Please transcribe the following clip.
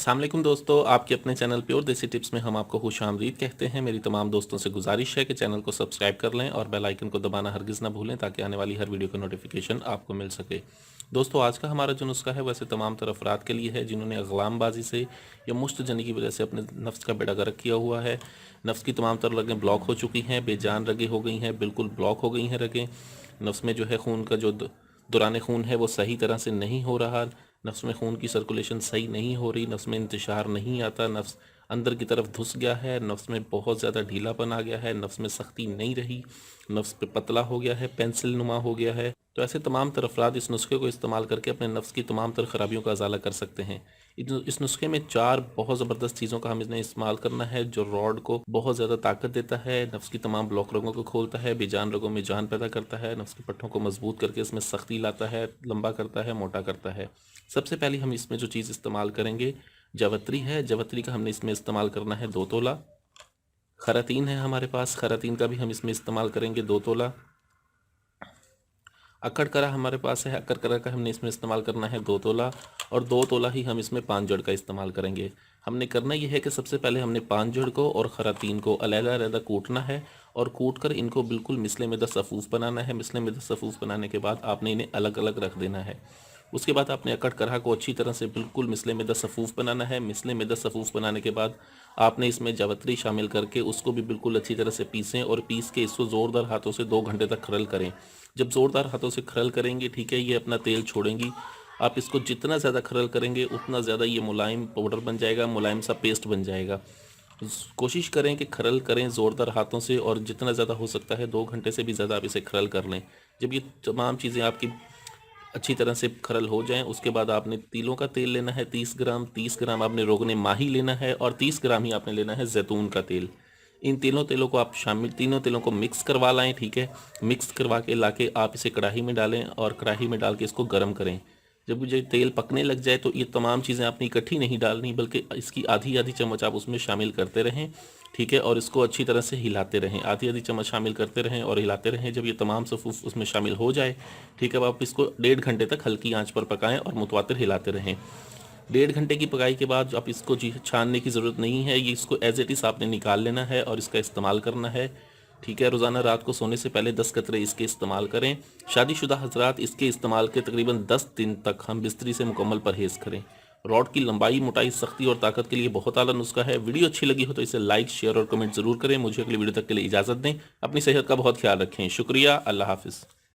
अस्सलाम वालेकुम दोस्तों, आपके अपने चैनल प्योर देसी टिप्स में हम आपको खुशामदीद कहते हैं। मेरी तमाम दोस्तों से गुजारिश है कि चैनल को सब्सक्राइब कर लें और बेल आइकन को दबाना हरगिज़ ना भूलें ताकि आने वाली हर वीडियो का नोटिफिकेशन आपको मिल सके। दोस्तों, आज का हमारा जो नुस्खा है वैसे तमाम तर अफराद के लिए है जिन्होंने अगलामबाजी से या मुश्त जनी की वजह से अपने नफ्स का बेड़ा गर्क किया हुआ है। नफ्स की तमाम तर रगें ब्लॉक हो चुकी हैं, बेजान रगें हो गई हैं, बिल्कुल ब्लॉक हो गई हैं रगें। नफ्स में जो है खून का जो दौरान खून है वो सही तरह से नहीं हो रहा, नफ्स में खून की सर्कुलेशन सही नहीं हो रही, नफ्स में इंतशार नहीं आता, नफ्स अंदर की तरफ धुस गया है, नफ्स में बहुत ज़्यादा ढीलापन आ गया है, नफ्स में सख्ती नहीं रही, नफ्स पे पतला हो गया है, पेंसिल नुमा हो गया है। तो ऐसे तमाम तर अफराद इस नुस्खे को इस्तेमाल करके अपने नफ्स की तमाम तर खराबियों का अजाला कर सकते हैं। इस नुस्खे में 4 बहुत ज़बरदस्त चीज़ों का हम इसने इस्तेमाल करना है जो रॉड को बहुत ज़्यादा ताकत देता है, नफ्स की तमाम ब्लॉक रगों को खोलता है, बेजान रगों में जान पैदा करता है, नफ्स के पट्टों को मजबूत करके इसमें सख्ती लाता है, लंबा करता है, मोटा करता है। सबसे पहले हम इसमें जो चीज़ इस्तेमाल करेंगे जावित्री है। जावित्री का हमने इसमें इस्तेमाल करना है 2 तोला। खरातीन है हमारे पास, खरातीन का भी हम इसमें इस्तेमाल करेंगे 2 तोला। अक्कड़ करा हमारे पास है, अक्कड़ करा का हमने इसमें इस्तेमाल करना है 2 तोला और 2 तोला ही हम इसमें 5 जड़ का इस्तेमाल करेंगे। हमने करना यह है कि सबसे पहले हमने 5 जड़ को और खरातीन को अलग-अलग कूटना है और कूट कर इनको बिल्कुल मिसले में 10 सफ़ूफ़ बनाना है। मिसले में 10 सफ़ूफ़ बनाने के बाद आपने इन्हें अलग-अलग रख देना है। उसके बाद आपने अक्कड़ करहा को अच्छी तरह से बिल्कुल मिसले में 10 सफ़ूफ़ बनाना है। मिसले में 10 सफ़ूफ़ बनाने के बाद आपने इसमें जावित्री शामिल करके उसको भी बिल्कुल अच्छी तरह से पीसें और पीस के इसको ज़ोरदार हाथों से 2 घंटे तक खरल करें। जब ज़ोरदार हाथों से खरल करेंगे, ठीक है, ये अपना तेल छोड़ेंगी। आप इसको जितना ज़्यादा खरल करेंगे उतना ज़्यादा ये मुलायम पाउडर बन जाएगा, मुलायम सा पेस्ट बन जाएगा। कोशिश करें कि खरल करें ज़ोरदार हाथों से और जितना ज़्यादा हो सकता है 2 घंटे से भी ज़्यादा आप इसे खरल कर लें। जब ये तमाम चीज़ें आपकी अच्छी तरह से खरल हो जाएं, उसके बाद आपने तिलों का तेल लेना है 30 ग्राम, 30 ग्राम आपने रोगने माही लेना है और 30 ग्राम ही आपने लेना है जैतून का तेल। इन तीनों को आप शामिल, तीनों तेलों को मिक्स करवा लाएं, ठीक है। मिक्स करवा के लाके आप इसे कढ़ाई में डालें और कढ़ाई में डाल के इसको गर्म करें। जब ये तेल पकने लग जाए तो ये तमाम चीज़ें आपने इकट्ठी नहीं डालनी बल्कि इसकी आधी आधी चम्मच आप उसमें शामिल करते रहें, ठीक है, और इसको अच्छी तरह से हिलाते रहें। आधी आधी चम्मच शामिल करते रहें और हिलाते रहें। जब ये तमाम सफ़ूफ़ उसमें शामिल हो जाए, ठीक है, अब आप इसको 1.5 घंटे तक हल्की आंच पर पकाएं और मुतवातिर हिलाते रहें। 1.5 घंटे की पकाई के बाद आप इसको जी छानने की ज़रूरत नहीं है, ये इसको एज इट इज़ आपने निकाल लेना है और इसका इस्तेमाल करना है, ठीक है। रोज़ाना रात को सोने से पहले 10 कतरे इसके इस्तेमाल करें। शादीशुदा हजरात इसके इस्तेमाल के तकरीबन 10 दिन तक हम बिस्तरी से मुकम्मल परहेज़ करें। रॉड की लंबाई, मोटाई, सख्ती और ताकत के लिए बहुत आला नुस्खा है। वीडियो अच्छी लगी हो तो इसे लाइक, शेयर और कमेंट ज़रूर करें। मुझे अगली वीडियो तक के लिए इजाज़त दें। अपनी सेहत का बहुत ख्याल रखें। शुक्रिया। अल्लाह हाफ़िज़।